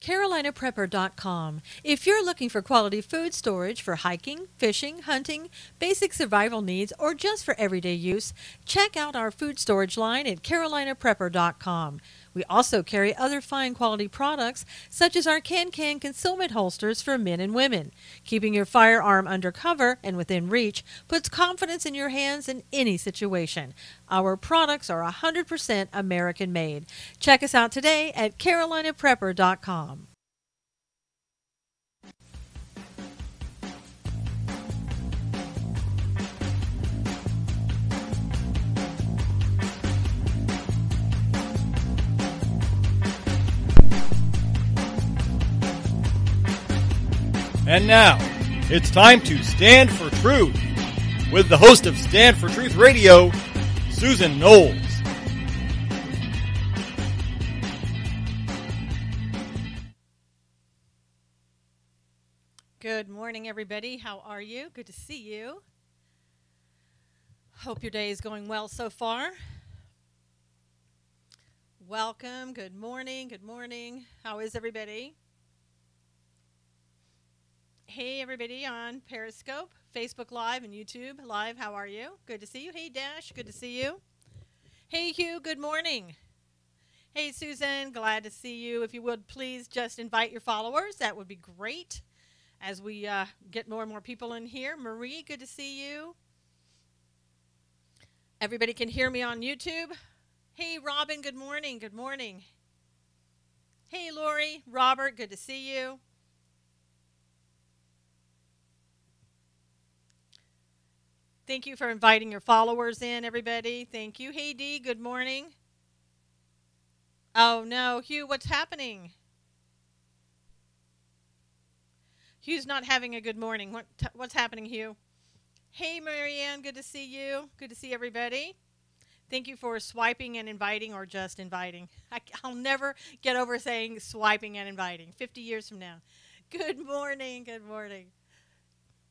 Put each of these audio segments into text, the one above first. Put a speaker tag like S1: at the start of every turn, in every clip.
S1: CarolinaPrepper.com. If you're looking for quality food storage for hiking, fishing, hunting, basic survival needs, or just for everyday use, check out our food storage line at CarolinaPrepper.com. We also carry other fine quality products such as our can concealment holsters for men and women. Keeping your firearm under cover and within reach puts confidence in your hands in any situation. Our products are 100% American made. Check us out today at CarolinaPrepper.com.
S2: And now, it's time to Stand for Truth with the host of Stand for Truth Radio, Susan Knowles.
S1: Good morning, everybody. How are you? Good to see you. Hope your day is going well so far. Welcome. Good morning. Good morning. How is everybody? Hey, everybody on Periscope, Facebook Live, and YouTube Live. How are you? Good to see you. Hey, Dash. Good to see you. Hey, Hugh. Good morning. Hey, Susan. Glad to see you. If you would, please just invite your followers. That would be great as we get more and more people in here. Marie, good to see you. Everybody can hear me on YouTube. Hey, Robin. Good morning. Good morning. Hey, Lori. Robert, good to see you. Thank you for inviting your followers in, everybody. Thank you. Hey, Dee, good morning. Oh, no. Hugh, what's happening? Hugh's not having a good morning. What's happening, Hugh? Hey, Marianne, good to see you. Good to see everybody. Thank you for swiping and inviting or just inviting. I'll never get over saying swiping and inviting 50 years from now. Good morning. Good morning.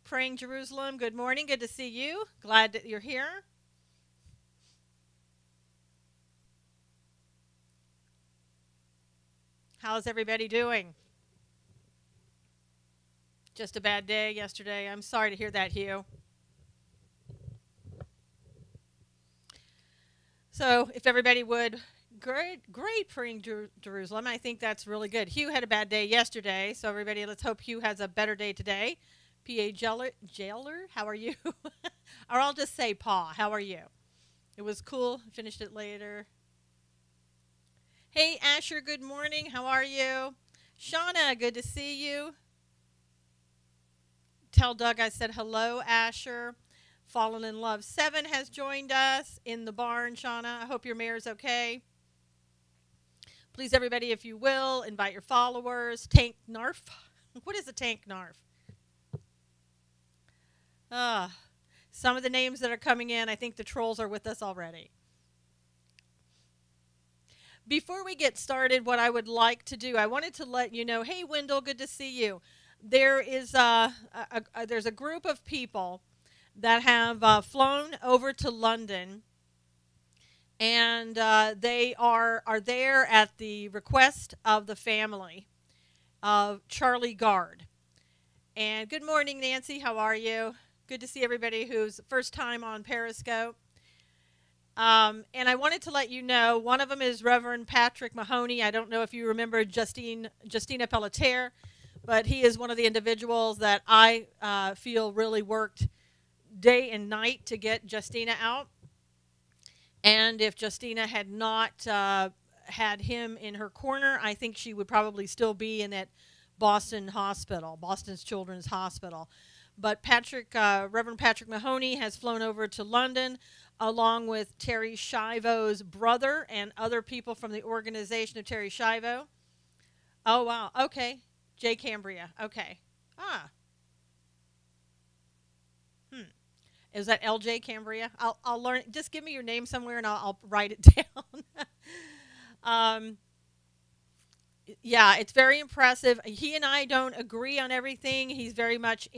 S1: Praying Jerusalem, good morning. Good to see you. Glad that you're here. How's everybody doing? Just a bad day yesterday. I'm sorry to hear that, Hugh. So if everybody would, great praying Jerusalem. I think that's really good. Hugh had a bad day yesterday, so everybody, let's hope Hugh has a better day today. P.A. Jailer, how are you? Or I'll just say Pa, how are you? It was cool. Finished it later. Hey, Asher, good morning. How are you? Shauna, good to see you. Tell Doug I said hello, Asher. Fallen in Love 7 has joined us in the barn, Shauna. I hope your mare's okay. Please, everybody, if you will, invite your followers. Tank Narf. What is a Tank Narf? Some of the names that are coming in, I think the trolls are with us already. Before we get started, what I would like to do, I wanted to let you know, hey, Wendell, good to see you. There is there's a group of people that have flown over to London, and they are there at the request of the family of Charlie Gard. And good morning, Nancy. How are you? Good to see everybody who's first time on Periscope. And I wanted to let you know, one of them is Reverend Patrick Mahoney. I don't know if you remember Justina Pelletier, but he is one of the individuals that I feel really worked day and night to get Justina out. And if Justina had not had him in her corner, I think she would probably still be in that Boston hospital, Boston's Children's Hospital. But Reverend Patrick Mahoney has flown over to London along with Terry Schiavo's brother and other people from the organization of Terry Schiavo. Oh, wow. Okay. Jay Cambria. Okay. Is that LJ Cambria? I'll learn. Just give me your name somewhere and I'll write it down. Yeah, it's very impressive. He and I don't agree on everything. He's very much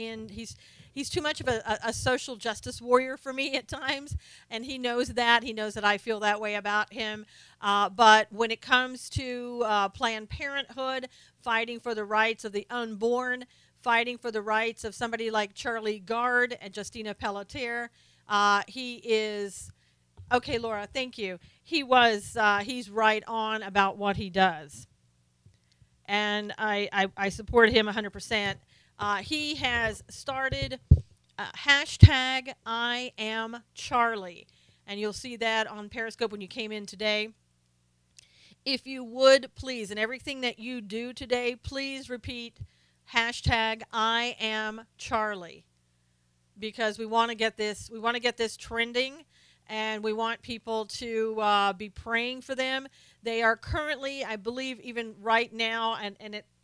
S1: he's too much of a social justice warrior for me at times, and he knows that. He knows that I feel that way about him. But when it comes to Planned Parenthood, fighting for the rights of the unborn, fighting for the rights of somebody like Charlie Gard and Justina Pelletier, he is okay. Laura, thank you. He's right on about what he does, and I support him 100%. He has started hashtag I am Charlie, and you'll see that on Periscope when you came in today. If you would please, and everything that you do today, please repeat hashtag I am Charlie, because we want to get this trending, and we want people to be praying for them. They are currently, I believe, even right now,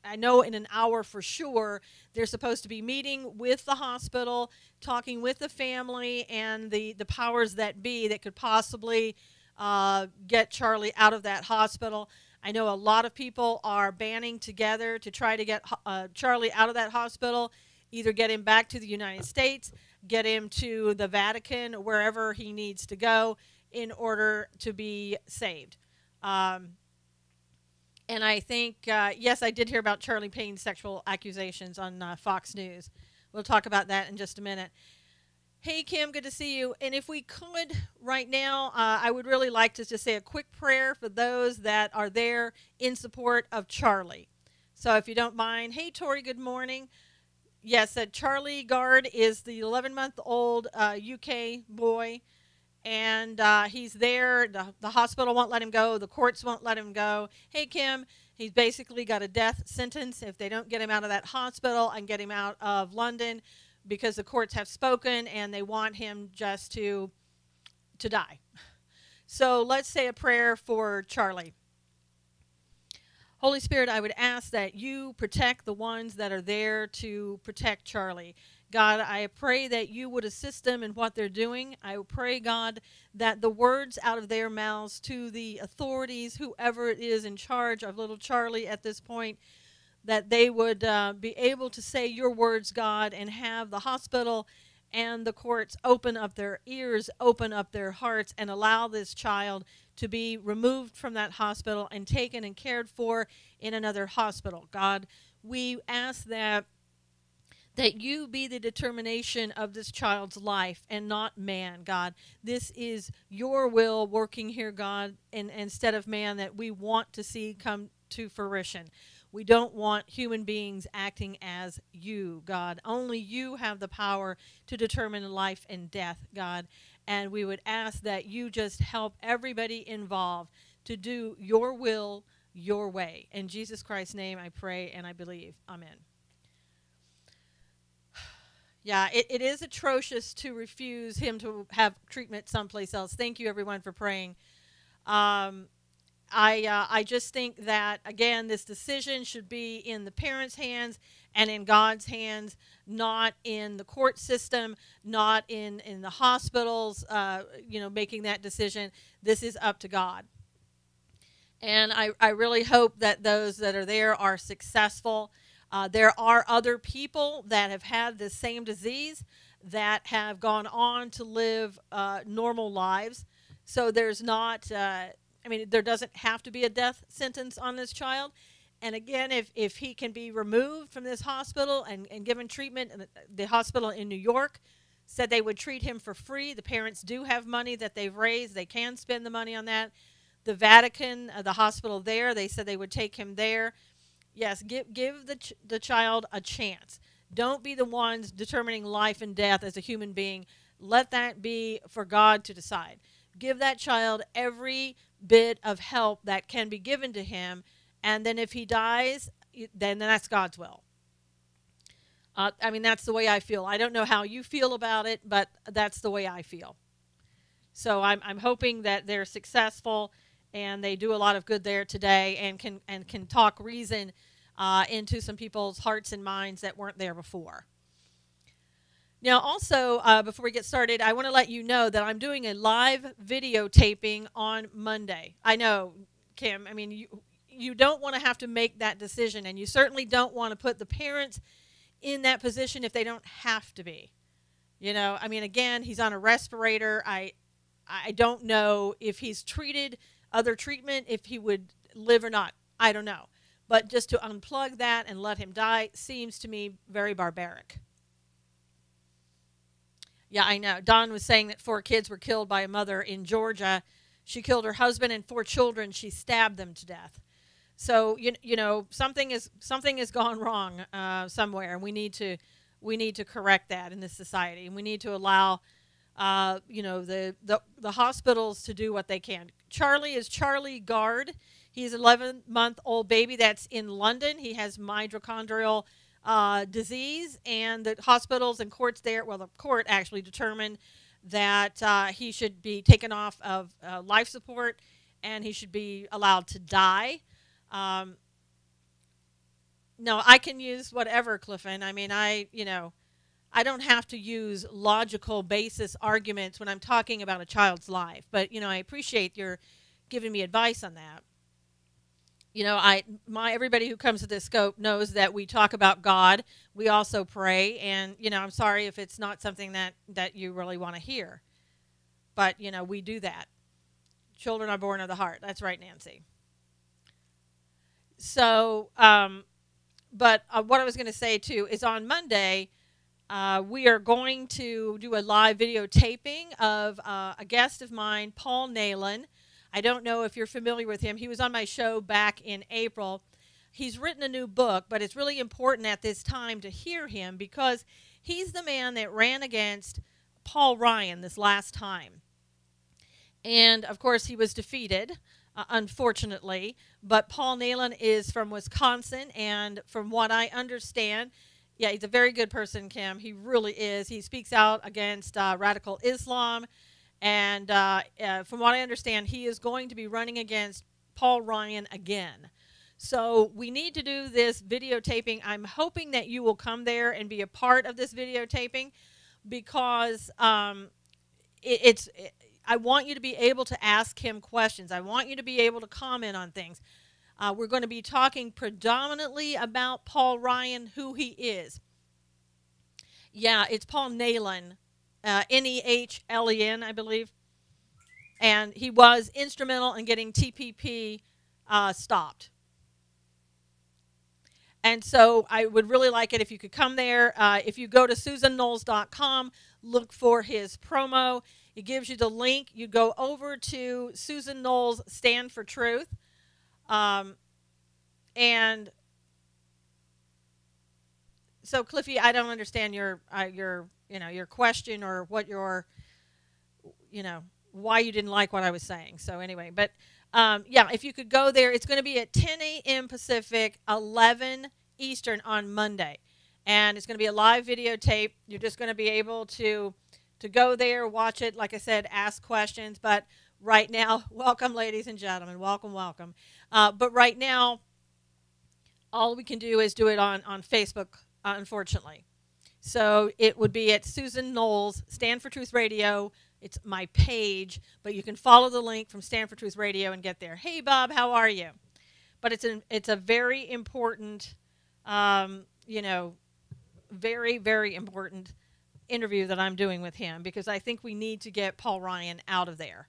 S1: I know in an hour for sure, they're supposed to be meeting with the hospital, talking with the family and the powers that be that could possibly get Charlie out of that hospital. I know a lot of people are banding together to try to get Charlie out of that hospital, either get him back to the United States, get him to the Vatican, wherever he needs to go in order to be saved. And I think, yes, I did hear about Charlie Payne's sexual accusations on Fox News. We'll talk about that in just a minute. Hey, Kim, good to see you. And if we could right now, I would really like to just say a quick prayer for those that are there in support of Charlie. So if you don't mind. Hey, Tori, good morning. Yes, Charlie Gard is the 11-month-old UK boy, and he's there. The hospital won't let him go. The courts won't let him go. Hey, Kim, he's basically got a death sentence if they don't get him out of that hospital and get him out of London, because the courts have spoken and they want him just to die. So let's say a prayer for Charlie. Holy Spirit, I would ask that you protect the ones that are there to protect Charlie. God, I pray that you would assist them in what they're doing. I pray, God, that the words out of their mouths to the authorities, whoever it is in charge of little Charlie at this point, that they would be able to say your words, God, and have the hospital and the courts open up their ears, open up their hearts, and allow this child to be removed from that hospital and taken and cared for in another hospital. God, we ask that you be the determination of this child's life and not man, God. This is your will working here, God, instead of man, that we want to see come to fruition. We don't want human beings acting as you, God. Only you have the power to determine life and death, God. And we would ask that you just help everybody involved to do your will, your way. In Jesus Christ's name I pray and I believe. Amen. Yeah, it is atrocious to refuse him to have treatment someplace else. Thank you, everyone, for praying. I just think that, again, this decision should be in the parents' hands and in God's hands, not in the court system, not in the hospitals, making that decision. This is up to God. And I really hope that those that are there are successful. There are other people that have had the same disease that have gone on to live normal lives. So there's not... there doesn't have to be a death sentence on this child. And again, if he can be removed from this hospital and given treatment, and the hospital in New York said they would treat him for free. The parents do have money that they've raised. They can spend the money on that. The Vatican, the hospital there, they said they would take him there. Yes, give the child a chance. Don't be the ones determining life and death as a human being. Let that be for God to decide. Give that child every bit of help that can be given to him, and then if he dies, then that's God's will. That's the way I feel. I don't know how you feel about it, but that's the way I feel. So I'm hoping that they're successful and they do a lot of good there today and can talk reason into some people's hearts and minds that weren't there before. Now, also, before we get started, I want to let you know that I'm doing a live videotaping on Monday. I know, Kim, you don't want to have to make that decision, and you certainly don't want to put the parents in that position if they don't have to be. I mean, again, he's on a respirator. I don't know if he's treated other treatment, if he would live or not. I don't know. But just to unplug that and let him die seems to me very barbaric. Yeah, I know. Don was saying that 4 kids were killed by a mother in Georgia. She killed her husband and 4 children. She stabbed them to death. So something has gone wrong somewhere, and we need to correct that in this society, and we need to allow the hospitals to do what they can. Charlie is Charlie Gard. He's an 11-month-old baby that's in London. He has mitochondrial disease, and the hospitals and courts there, well, the court actually determined that he should be taken off of life support, and he should be allowed to die. No, I can use whatever, Clifton. I mean, I don't have to use logical basis arguments when I'm talking about a child's life. But, I appreciate your giving me advice on that. Everybody who comes to this scope knows that we talk about God. We also pray. And, I'm sorry if it's not something that you really want to hear. But, we do that. Children are born of the heart. That's right, Nancy. So, but what I was going to say, too, is on Monday, we are going to do a live videotaping of a guest of mine, Paul Nalen. I don't know if you're familiar with him. He was on my show back in April. He's written a new book, but it's really important at this time to hear him because he's the man that ran against Paul Ryan this last time. And, of course, he was defeated, unfortunately. But Paul Nalen is from Wisconsin, and from what I understand, yeah, he's a very good person, Kim. He really is. He speaks out against radical Islam. And from what I understand, he is going to be running against Paul Ryan again. So we need to do this videotaping. I'm hoping that you will come there and be a part of this videotaping because I want you to be able to ask him questions. I want you to be able to comment on things. We're going to be talking predominantly about Paul Ryan, who he is. Yeah, it's Paul Nalen, Nehlen, I believe. And he was instrumental in getting TPP stopped. And so I would really like it if you could come there. If you go to SusanKnowles.com, look for his promo. It gives you the link. You go over to Susan Knowles Stand for Truth. And so, Cliffy, I don't understand your question or what your, why you didn't like what I was saying. So anyway, but yeah, if you could go there, it's going to be at 10 a.m. Pacific, 11 Eastern on Monday, and it's going to be a live videotape. You're just going to be able to go there, watch it. Like I said, ask questions. But right now, welcome, ladies and gentlemen, welcome. But right now, all we can do is do it on Facebook, unfortunately. So it would be at Susan Knowles, Stand for Truth Radio. It's my page, but you can follow the link from Stand for Truth Radio and get there. Hey, Bob, how are you? But it's a very important, very, very important interview that I'm doing with him because I think we need to get Paul Ryan out of there.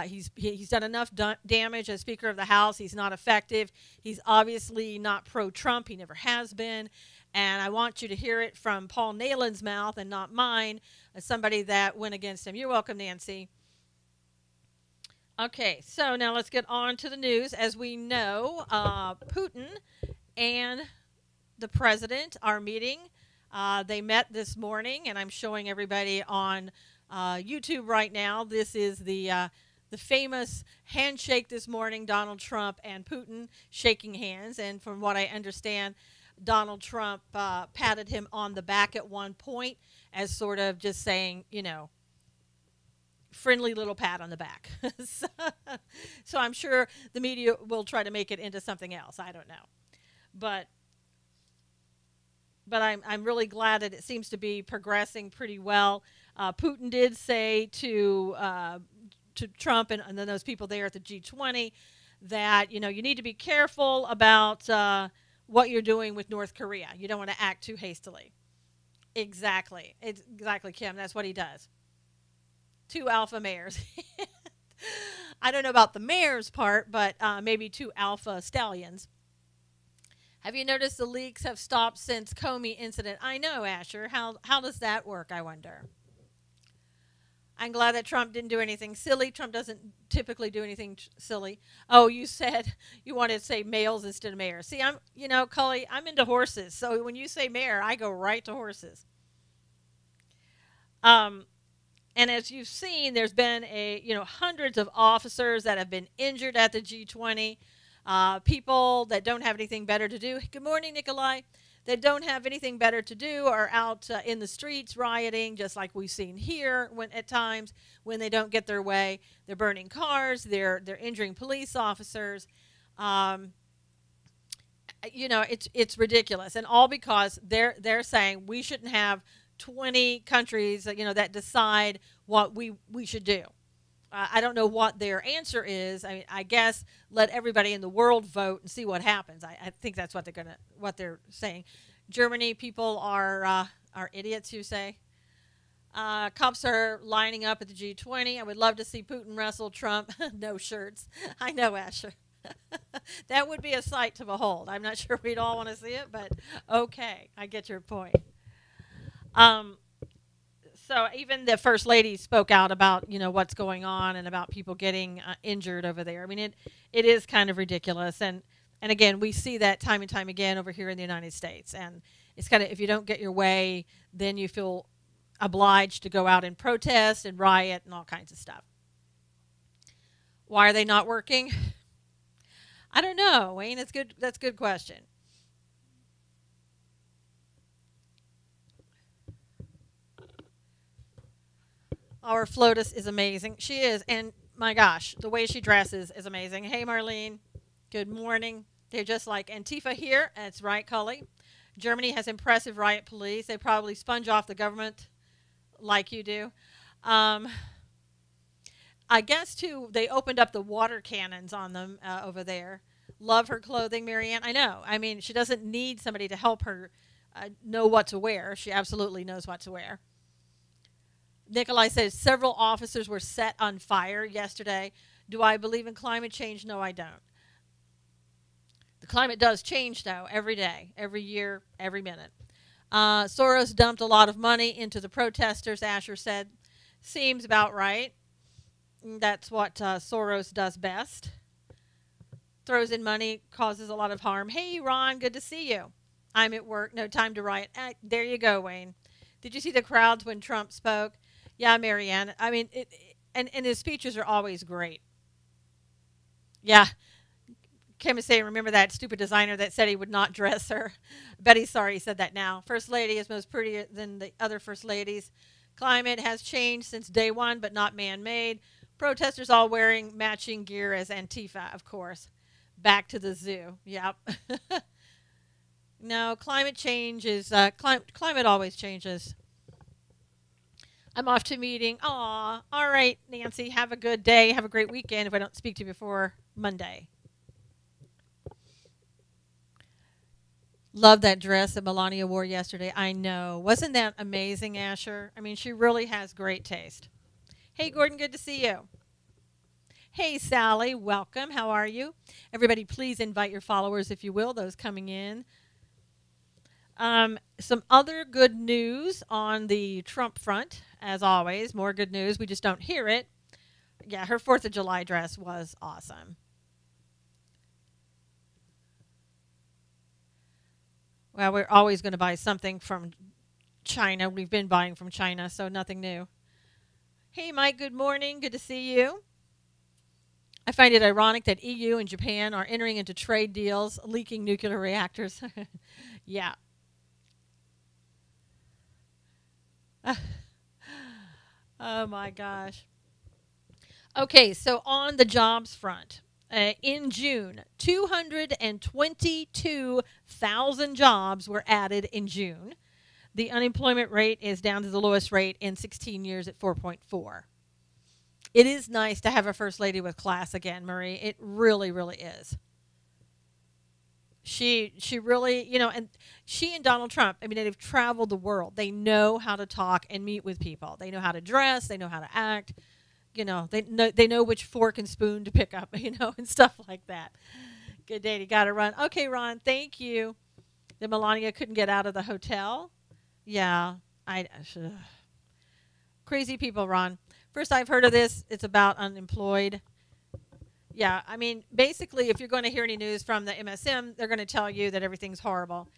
S1: He's done enough damage as Speaker of the House. He's not effective. He's obviously not pro-Trump. He never has been. And I want you to hear it from Paul Nalen's mouth and not mine, as somebody that went against him. You're welcome, Nancy. Okay, so now let's get on to the news. As we know, Putin and the president are meeting. They met this morning, and I'm showing everybody on YouTube right now. This is the famous handshake this morning, Donald Trump and Putin shaking hands. And from what I understand, Donald Trump patted him on the back at one point as sort of just saying, friendly little pat on the back. So I'm sure the media will try to make it into something else. I don't know. But I'm really glad that it seems to be progressing pretty well. Putin did say to Trump and then those people there at the G20 that, you need to be careful about what you're doing with North Korea. You don't want to act too hastily. Exactly. It's exactly, Kim. That's what he does. Two alpha mares. I don't know about the mares part, but maybe two alpha stallions. Have you noticed the leaks have stopped since Comey incident? I know, Asher. How does that work, I wonder? I'm glad that Trump didn't do anything silly. Trump doesn't typically do anything silly. Oh, you said you wanted to say males instead of mares. See, Cully, I'm into horses. So when you say mare, I go right to horses. Um, and as you've seen, there's been hundreds of officers that have been injured at the G20. People that don't have anything better to do. Good morning, Nikolai. That don't have anything better to do are out in the streets rioting, just like we've seen here. When at times when they don't get their way, they're burning cars. They're injuring police officers. Um, it's ridiculous, and all because they're saying we shouldn't have 20 countries that decide what we should do. I don't know what their answer is. I mean, I guess let everybody in the world vote and see what happens. I think that's what they're saying. Germany people are idiots, you say. Cops are lining up at the G20. I would love to see Putin wrestle Trump. No shirts. I know, Asher. That would be a sight to behold. I'm not sure we'd all want to see it, but okay, I get your point. So even the first lady spoke out about what's going on and about people getting injured over there. I mean, it is kind of ridiculous, and again we see that time and time again over here in the United States. And it's kind of, if you don't get your way, then you feel obliged to go out and protest and riot and all kinds of stuff. Why are they not working? I don't know, Wayne. That's good. That's a good question. Our FLOTUS is amazing. She is. And my gosh, the way she dresses is amazing. Hey, Marlene. Good morning. They're just like Antifa here. That's right, Cully. Germany has impressive riot police. They probably sponge off the government like you do. Um, I guess, too, they opened up the water cannons on them over there. Love her clothing, Marianne. I know. I mean, she doesn't need somebody to help her know what to wear. She absolutely knows what to wear. Nikolai says several officers were set on fire yesterday. Do I believe in climate change? No, I don't. The climate does change, though, every day, every year, every minute. Soros dumped a lot of money into the protesters, Asher said. Seems about right. That's what Soros does best. Throws in money, causes a lot of harm. Hey, Ron, good to see you. I'm at work. No time to riot. There you go, Wayne. Did you see the crowds when Trump spoke? Yeah, Marianne. I mean, and his speeches are always great. Yeah. Kim is saying, remember that stupid designer that said he would not dress her? Betty's sorry he said that now. First lady is most prettier than the other first ladies. Climate has changed since day one, but not man-made. Protesters all wearing matching gear as Antifa, of course. Back to the zoo. Yep. No, climate change is, climate always changes. I'm off to a meeting. Aw, all right, Nancy, have a good day. Have a great weekend if I don't speak to you before Monday. Love that dress that Melania wore yesterday. I know. Wasn't that amazing, Asher? I mean, she really has great taste. Hey, Gordon, good to see you. Hey, Sally, welcome. How are you? Everybody, please invite your followers, if you will, those coming in. Some other good news on the Trump front, as always. More good news. We just don't hear it. Yeah, her 4th of July dress was awesome. Well, we're always going to buy something from China. We've been buying from China, so nothing new. Hey, Mike, good morning. Good to see you. I find it ironic that EU and Japan are entering into trade deals, leaking nuclear reactors. Yeah. Oh, my gosh. Okay, so on the jobs front, in June, 222,000 jobs were added in June. The unemployment rate is down to the lowest rate in 16 years at 4.4. It is nice to have a first lady with class again, Marie. It really, really is. She really, and she and Donald Trump, I mean, they've traveled the world. They know how to talk and meet with people. They know how to dress. They know how to act. They know which fork and spoon to pick up, and stuff like that. Good day. You got to run. Okay, Ron. Thank you. That Melania couldn't get out of the hotel. Yeah, crazy people, Ron. First I've heard of this. It's about unemployed. Yeah, I mean, basically, if you're going to hear any news from the MSM, they're going to tell you that everything's horrible.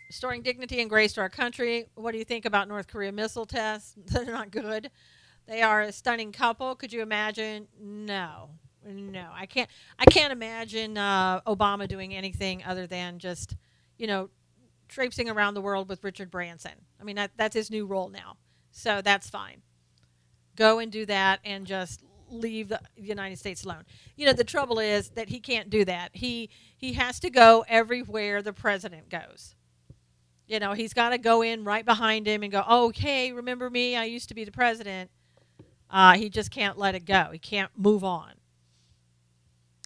S1: Restoring dignity and grace to our country. What do you think about North Korea missile tests? They're not good. They are a stunning couple. Could you imagine? No. I can't imagine Obama doing anything other than just, traipsing around the world with Richard Branson. I mean, that's his new role now. So that's fine. Go and do that and just leave the United States alone. The trouble is that he can't do that. He has to go everywhere the president goes. He's got to go in right behind him and go, oh, hey, remember me? I used to be the president. He just can't let it go. He can't move on.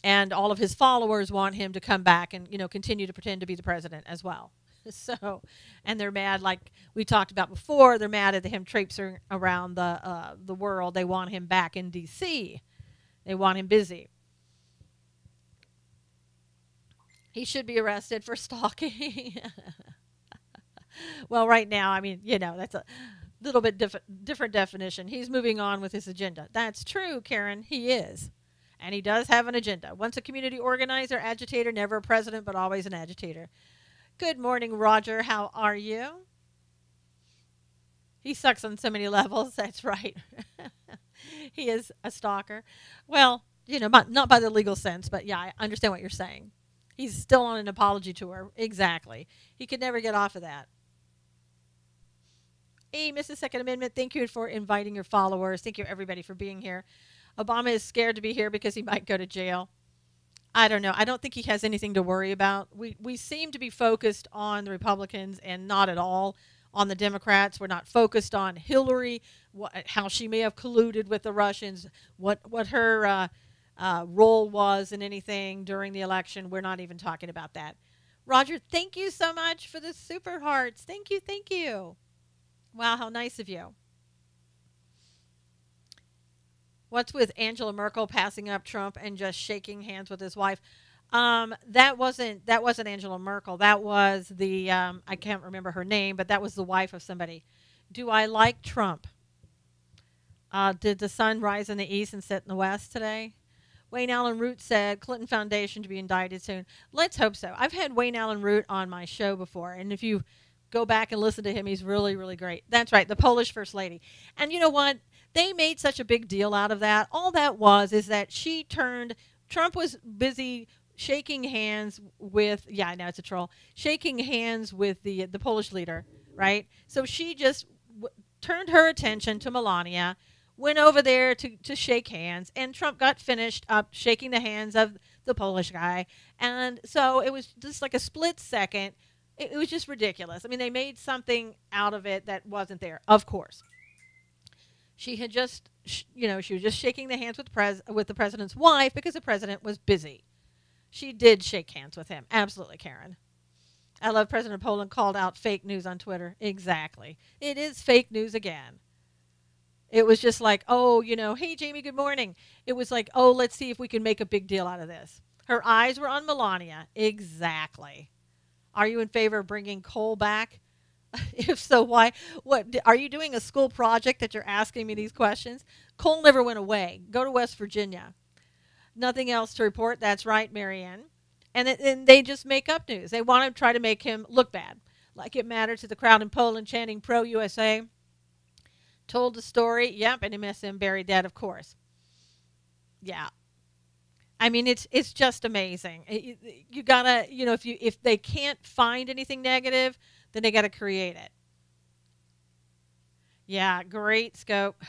S1: And all of his followers want him to come back and, continue to pretend to be the president as well. So, and they're mad, like we talked about before, they're mad at him traipsing around the world. They want him back in D.C. They want him busy. He should be arrested for stalking. Well, right now, I mean, that's a little bit different definition. He's moving on with his agenda. That's true, Karen. He is. And he does have an agenda. Once a community organizer, agitator, never a president, but always an agitator. Good morning, Roger. How are you? He sucks on so many levels. That's right. He is a stalker. Well, not by the legal sense, but yeah, I understand what you're saying. He's still on an apology tour. Exactly. He could never get off of that. Hey, Mrs. Second Amendment, thank you for inviting your followers. Thank you, everybody, for being here. Obama is scared to be here because he might go to jail. I don't know. I don't think he has anything to worry about. We seem to be focused on the Republicans and not at all on the Democrats. We're not focused on Hillary, how she may have colluded with the Russians, what her role was in anything during the election. We're not even talking about that. Roger, thank you so much for the super hearts. Thank you, thank you. Wow, how nice of you. What's with Angela Merkel passing up Trump and just shaking hands with his wife? That wasn't Angela Merkel. That was the I can't remember her name, but that was the wife of somebody. Do I like Trump? Did the sun rise in the east and set in the west today? Wayne Allen Root said Clinton Foundation to be indicted soon. Let's hope so. I've had Wayne Allen Root on my show before, and if you go back and listen to him, he's really, really great. That's right, the Polish First Lady. And you know what? They made such a big deal out of that. All that is that Trump was busy shaking hands with, yeah, I know it's a troll, shaking hands with the Polish leader, right? So she just turned her attention to Melania, went over there to shake hands, and Trump got finished up shaking the hands of the Polish guy. And so it was just like a split second. It was just ridiculous. I mean, they made something out of it that wasn't there, of course. She had just, she was just shaking the hands with the president's wife because the president was busy. She did shake hands with him. Absolutely, Karen. I love President Poland called out fake news on Twitter. Exactly. It is fake news again. It was just like, oh, hey, Jamie, good morning. It was like, oh, let's see if we can make a big deal out of this. Her eyes were on Melania. Exactly. Are you in favor of bringing coal back? If so, why? What are you doing a school project that you're asking me these questions? Coal never went away. Go to West Virginia. Nothing else to report. That's right, Marianne. And they just make up news. They want to try to make him look bad. Like it mattered to the crowd in Poland chanting pro-USA. Told the story. Yep, and MSM buried that, of course. Yeah. I mean, it's just amazing. You gotta, if they can't find anything negative, then they gotta create it. Yeah, great scope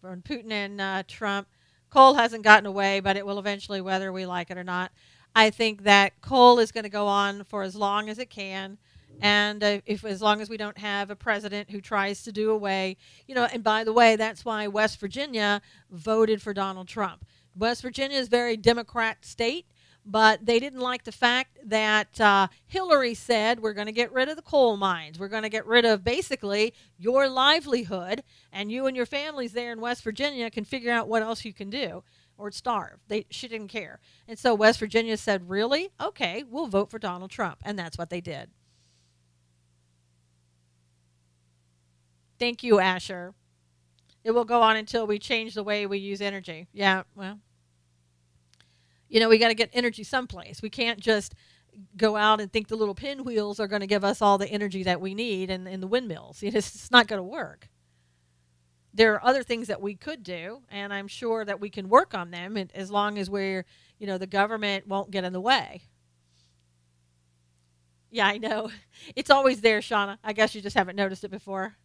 S1: from Putin and Trump. Coal hasn't gotten away, but it will eventually, whether we like it or not. I think that coal is going to go on for as long as it can, and as long as we don't have a president who tries to do away, And by the way, that's why West Virginia voted for Donald Trump. West Virginia is a very Democrat state, But they didn't like the fact that Hillary said, we're going to get rid of the coal mines. We're going to get rid of basically your livelihood, and you and your families there in West Virginia can figure out what else you can do or starve. She didn't care. And so West Virginia said, really? Okay, we'll vote for Donald Trump. And that's what they did. Thank you, Asher. It will go on until we change the way we use energy. Yeah, well, we got to get energy someplace. We can't just go out and think the little pinwheels are going to give us all the energy that we need and the windmills. It's not going to work. There are other things that we could do, and I'm sure that we can work on them as long as the government won't get in the way. Yeah, I know. It's always there, Shauna. I guess you just haven't noticed it before.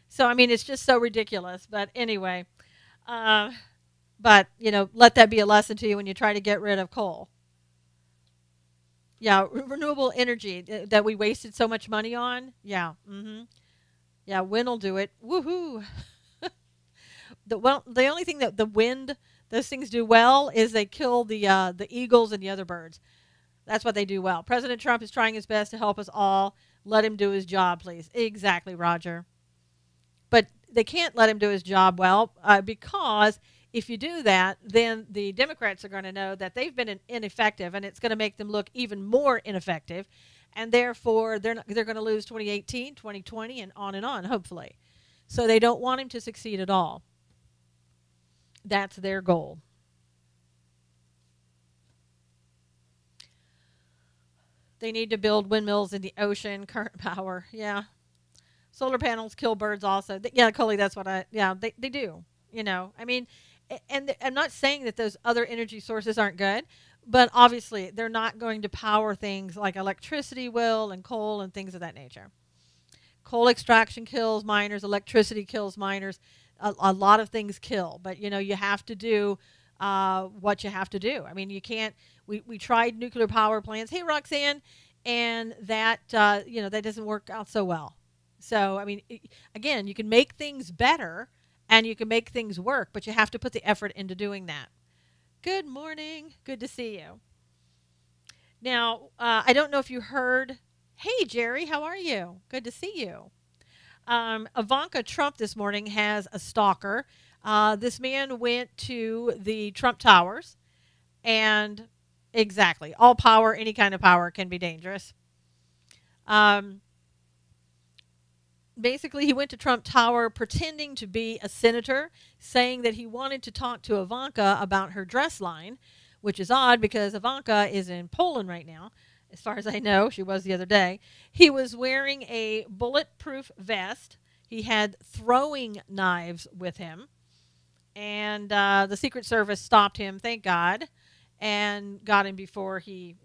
S1: So, it's just so ridiculous. But anyway, let that be a lesson to you when you try to get rid of coal. Yeah, renewable energy that we wasted so much money on. Yeah, yeah, wind will do it. Woohoo! The only thing that the wind, those things do well is they kill the eagles and the other birds. That's what they do well. President Trump is trying his best to help us all. Let him do his job, please. Exactly, Roger. But they can't let him do his job well because if you do that, then the Democrats are going to know that they've been ineffective, and it's going to make them look even more ineffective, and therefore they're going to lose 2018, 2020, and on, hopefully. So they don't want him to succeed at all. That's their goal. They need to build windmills in the ocean, current power. Yeah. Solar panels kill birds also. Yeah, Coley, that's what they do. And I'm not saying that those other energy sources aren't good, but obviously they're not going to power things like electricity will and coal and things of that nature. Coal extraction kills miners, electricity kills miners. A lot of things kill, but you have to do what you have to do. You can't. We tried nuclear power plants. Hey, Roxanne, and that that doesn't work out so well. So again, you can make things better and you can make things work, but you have to put the effort into doing that. Good morning. Good to see you. Now, I don't know if you heard. Hey, Jerry, how are you? Good to see you. Ivanka Trump this morning has a stalker. This man went to the Trump Towers, and exactly, all power, any kind of power can be dangerous. Basically, he went to Trump Tower pretending to be a senator, saying that he wanted to talk to Ivanka about her dress line, which is odd because Ivanka is in Poland right now. As far as I know, she was the other day. He was wearing a bulletproof vest. He had throwing knives with him. And the Secret Service stopped him, thank God, and got him before he,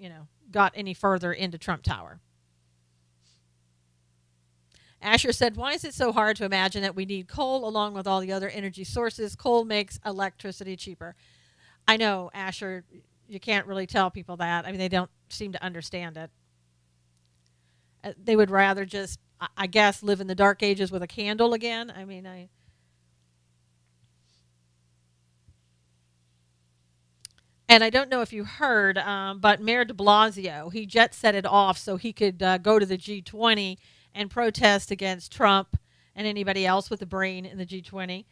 S1: got any further into Trump Tower. Asher said, why is it so hard to imagine that we need coal along with all the other energy sources? Coal makes electricity cheaper. I know, Asher, you can't really tell people that. They don't seem to understand it. They would rather just, I guess, live in the dark ages with a candle again. And I don't know if you heard, but Mayor de Blasio, he jet set it off so he could go to the G20 and protest against Trump and anybody else with a brain in the G20.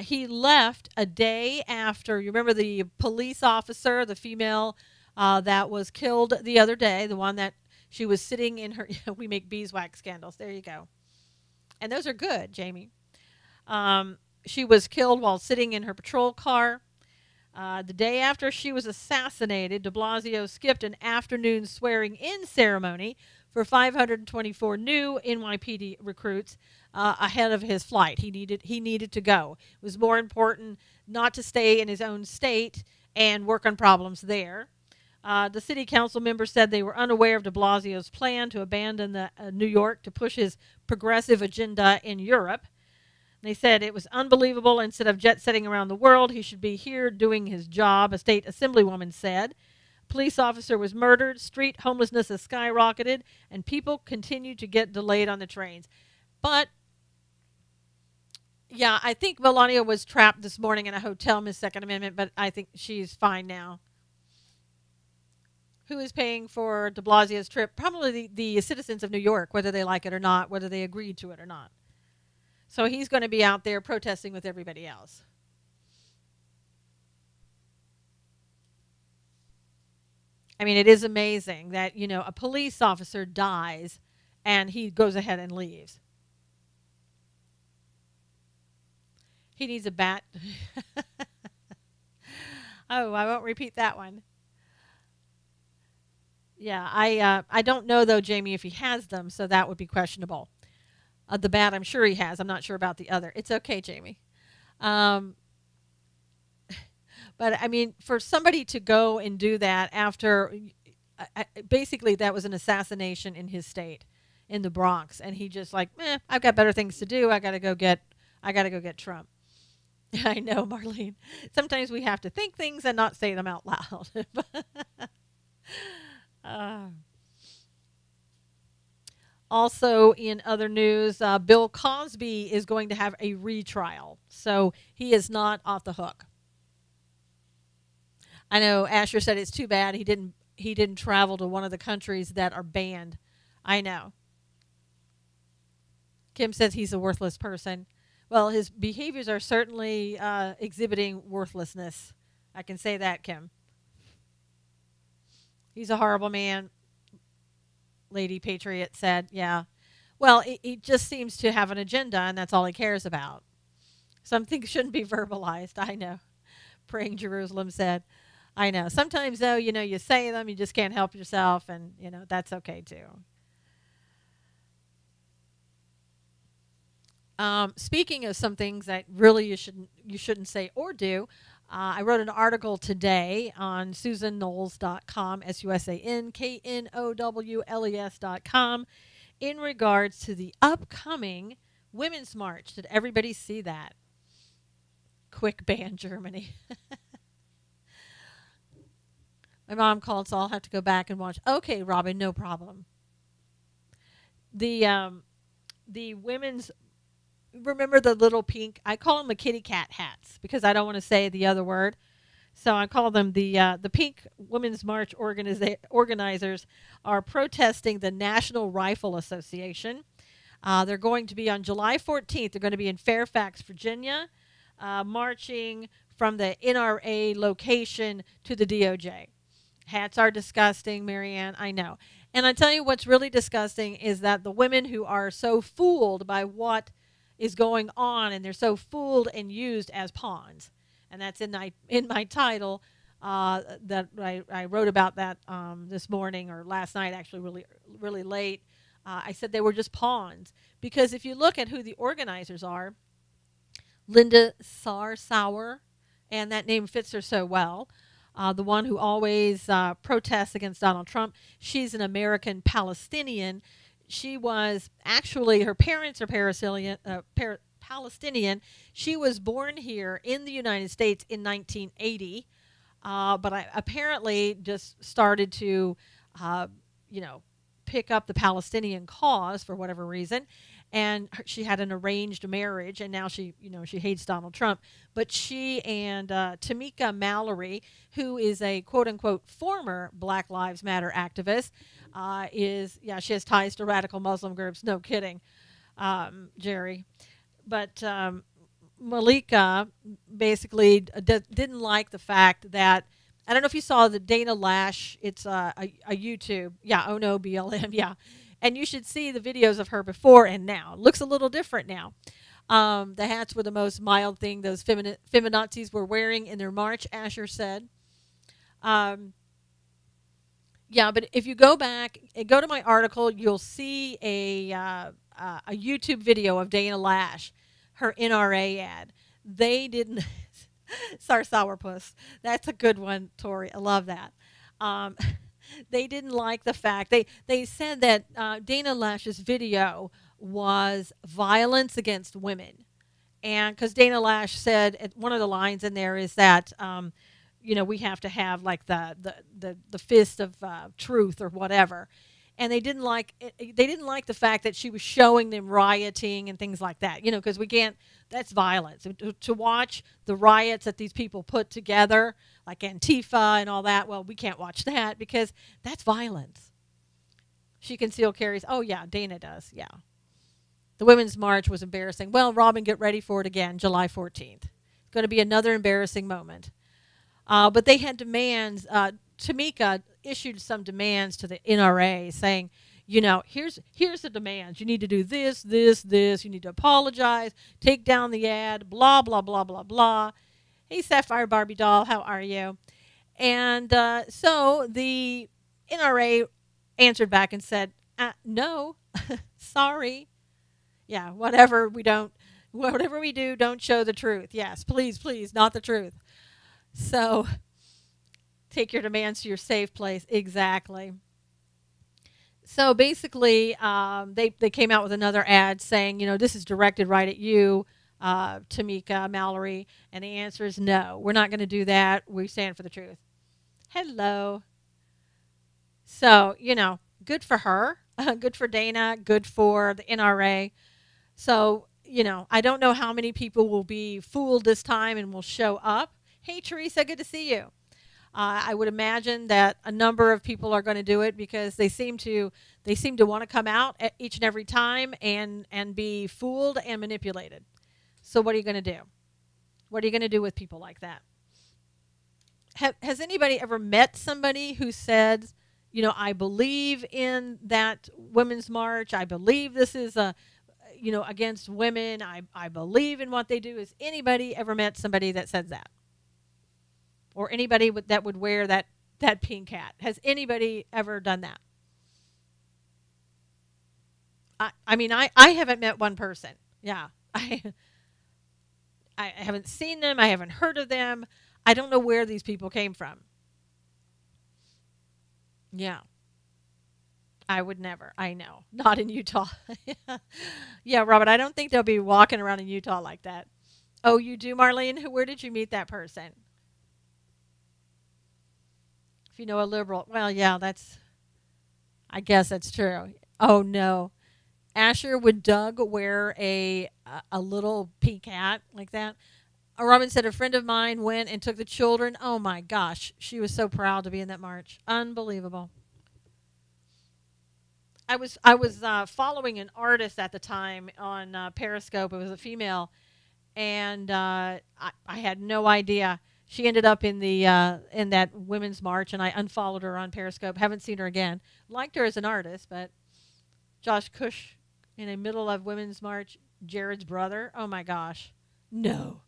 S1: He left a day after, you remember the police officer, the female that was killed the other day, the one that she was sitting in her, we make beeswax candles, there you go. And those are good, Jamie. She was killed while sitting in her patrol car. The day after she was assassinated, de Blasio skipped an afternoon swearing-in ceremony for 524 new NYPD recruits ahead of his flight. He needed to go. It was more important not to stay in his own state and work on problems there. The city council members said they were unaware of de Blasio's plan to abandon New York to push his progressive agenda in Europe. They said it was unbelievable. Instead of jet-setting around the world, he should be here doing his job, a state assemblywoman said. Police officer was murdered, street homelessness has skyrocketed, and people continue to get delayed on the trains. But Yeah, I think Melania was trapped this morning in a hotel, Miss Second Amendment, but I think she's fine now. Who is paying for de Blasio's trip? Probably the citizens of New York, whether they like it or not, whether they agreed to it or not. So he's going to be out there protesting with everybody else. I mean, it is amazing that, a police officer dies and he goes ahead and leaves. He needs a bat. Oh, I won't repeat that one. Yeah, I don't know though, Jamie, if he has them, so that would be questionable. The bat, I'm sure he has. I'm not sure about the other. It's okay, Jamie. Um, but I mean, for somebody to go and do that after, basically, that was an assassination in his state, in the Bronx, and he just like, I've got better things to do. I got to go get Trump. I know, Marlene. Sometimes we have to think things and not say them out loud. uh, Also, in other news, Bill Cosby is going to have a retrial, so he is not off the hook. I know Asher said it's too bad he didn't travel to one of the countries that are banned. I know. Kim says he's a worthless person. Well, his behaviors are certainly exhibiting worthlessness. I can say that, Kim. He's a horrible man, Lady Patriot said. Yeah. Well, he just seems to have an agenda, and that's all he cares about. Some things shouldn't be verbalized. I know. Praying Jerusalem said. I know. Sometimes, though, you say them, you just can't help yourself, and, that's okay, too. Speaking of some things that really you shouldn't say or do, I wrote an article today on SusanKnowles.com, SusanKnowles.com, in regards to the upcoming Women's March. Did everybody see that? Quick ban Germany. My mom called, so I'll have to go back and watch. Okay, Robin, no problem. The women's, remember the little pink, I call them the kitty cat hats because I don't want to say the other word. So I call them the Pink Women's March organizers are protesting the National Rifle Association. They're going to be on July 14th. They're going to be in Fairfax, Virginia, marching from the NRA location to the DOJ. Hats are disgusting, Marianne, I know. And I tell you what's really disgusting is that the women who are so fooled by what is going on, and they're so fooled and used as pawns. And that's in my title that I wrote about that this morning or last night, actually really, really late. I said they were just pawns. Because if you look at who the organizers are, Linda Sauer, and that name fits her so well, the one who always protests against Donald Trump. She's an American Palestinian. She was actually, her parents are Palestinian. She was born here in the United States in 1980, but I apparently just started to, pick up the Palestinian cause for whatever reason. And she had an arranged marriage, and now she hates Donald Trump. But she and Tamika Mallory, who is a quote-unquote former Black Lives Matter activist, she has ties to radical Muslim groups. No kidding, Jerry. But Malika basically didn't like the fact that, I don't know if you saw the Dana Lash, it's a YouTube, oh no, BLM, yeah. And you should see the videos of her before and now. It looks a little different now. The hats were the most mild thing those feminazis were wearing in their march, Asher said. But if you go back and go to my article, you'll see a YouTube video of Dana Lash, her NRA ad. They didn't... Sourpuss. That's a good one, Tori. I love that. They didn't like the fact. They said that Dana Lash's video was violence against women. And because Dana Lash said, one of the lines in there is that, we have to have like the fist of truth or whatever. and they didn't like the fact that she was showing them rioting and things like that, because we can't, that's violence. To watch the riots that these people put together, like Antifa and all that, well, we can't watch that because that's violence. She concealed carries. Oh, yeah, Dana does, yeah. The Women's March was embarrassing. Well, Robin, get ready for it again, July 14th. It's going to be another embarrassing moment. But they had demands. Tamika issued some demands to the NRA saying, here's the demands. You need to do this, this, this. You need to apologize, take down the ad, blah, blah, blah, blah, blah. Hey, Sapphire Barbie doll, how are you? And so the NRA answered back and said, no, sorry. Yeah, whatever we do, don't show the truth. Yes, please, please, not the truth. So take your demands to your safe place. Exactly. So basically, they came out with another ad saying, this is directed right at you, Tamika Mallory. And the answer is no, we're not going to do that. We stand for the truth. Hello. So, good for her. Good for Dana. Good for the NRA. So, I don't know how many people will be fooled this time and will show up. Hey, Teresa, good to see you. I would imagine that a number of people are going to do it because they seem to want to come out at each and every time and be fooled and manipulated. So what are you going to do? What are you going to do with people like that? Has anybody ever met somebody who said, I believe in that women's march. I believe this is against women. I believe in what they do. Has anybody ever met somebody that says that? Or anybody that would wear that pink hat? Has anybody ever done that? I haven't met one person. Yeah. I haven't seen them. I haven't heard of them. I don't know where these people came from. Yeah. I would never. I know. Not in Utah. Yeah, Robert, I don't think they'll be walking around in Utah like that. Oh, you do, Marlene? Where did you meet that person? If you know a liberal. Well, yeah, I guess that's true. Oh, no. Asher, would Doug wear a little pink hat like that? Robin said a friend of mine went and took the children. Oh, my gosh. She was so proud to be in that march. Unbelievable. I was following an artist at the time on Periscope. It was a female, and I had no idea. She ended up in that women's march, and I unfollowed her on Periscope. Haven't seen her again. Liked her as an artist, but Josh Cush in the middle of women's march, Jared's brother. Oh, my gosh. No.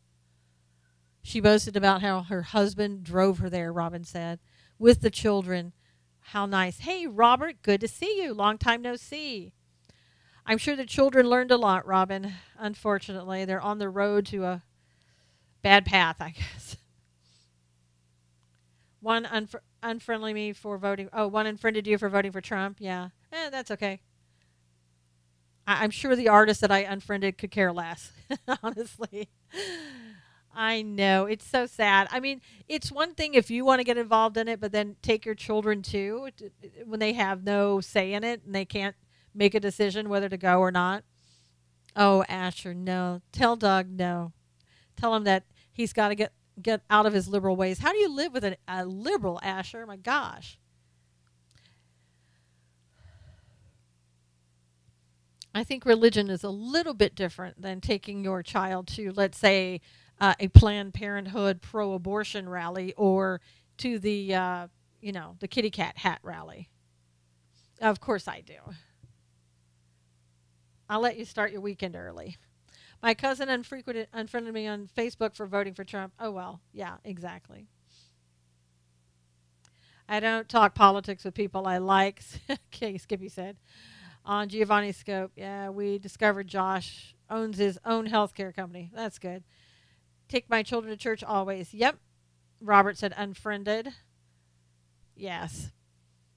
S1: She boasted about how her husband drove her there, Robin said, with the children. How nice. Hey, Robert, good to see you. Long time no see. I'm sure the children learned a lot, Robin. Unfortunately, they're on the road to a bad path, I guess. One unfriendly me for voting. Oh, one unfriended you for voting for Trump. Yeah, that's okay. I'm sure the artist that I unfriended could care less, honestly. I know. It's so sad. I mean, it's one thing if you want to get involved in it, but then take your children too when they have no say in it and they can't make a decision whether to go or not. Oh, Asher, no. Tell Doug no. Tell him that he's got to get out of his liberal ways. How do you live with a liberal, Asher? My gosh. I think religion is a little bit different than taking your child to, let's say, a Planned Parenthood pro-abortion rally or to the, the kitty cat hat rally. Of course I do. I'll let you start your weekend early. My cousin unfriended me on Facebook for voting for Trump. Oh, well, yeah, exactly. I don't talk politics with people I like, okay, Skippy said. On Giovanni's Scope, yeah, we discovered Josh owns his own healthcare company. That's good. Take my children to church always. Yep. Robert said unfriended. Yes.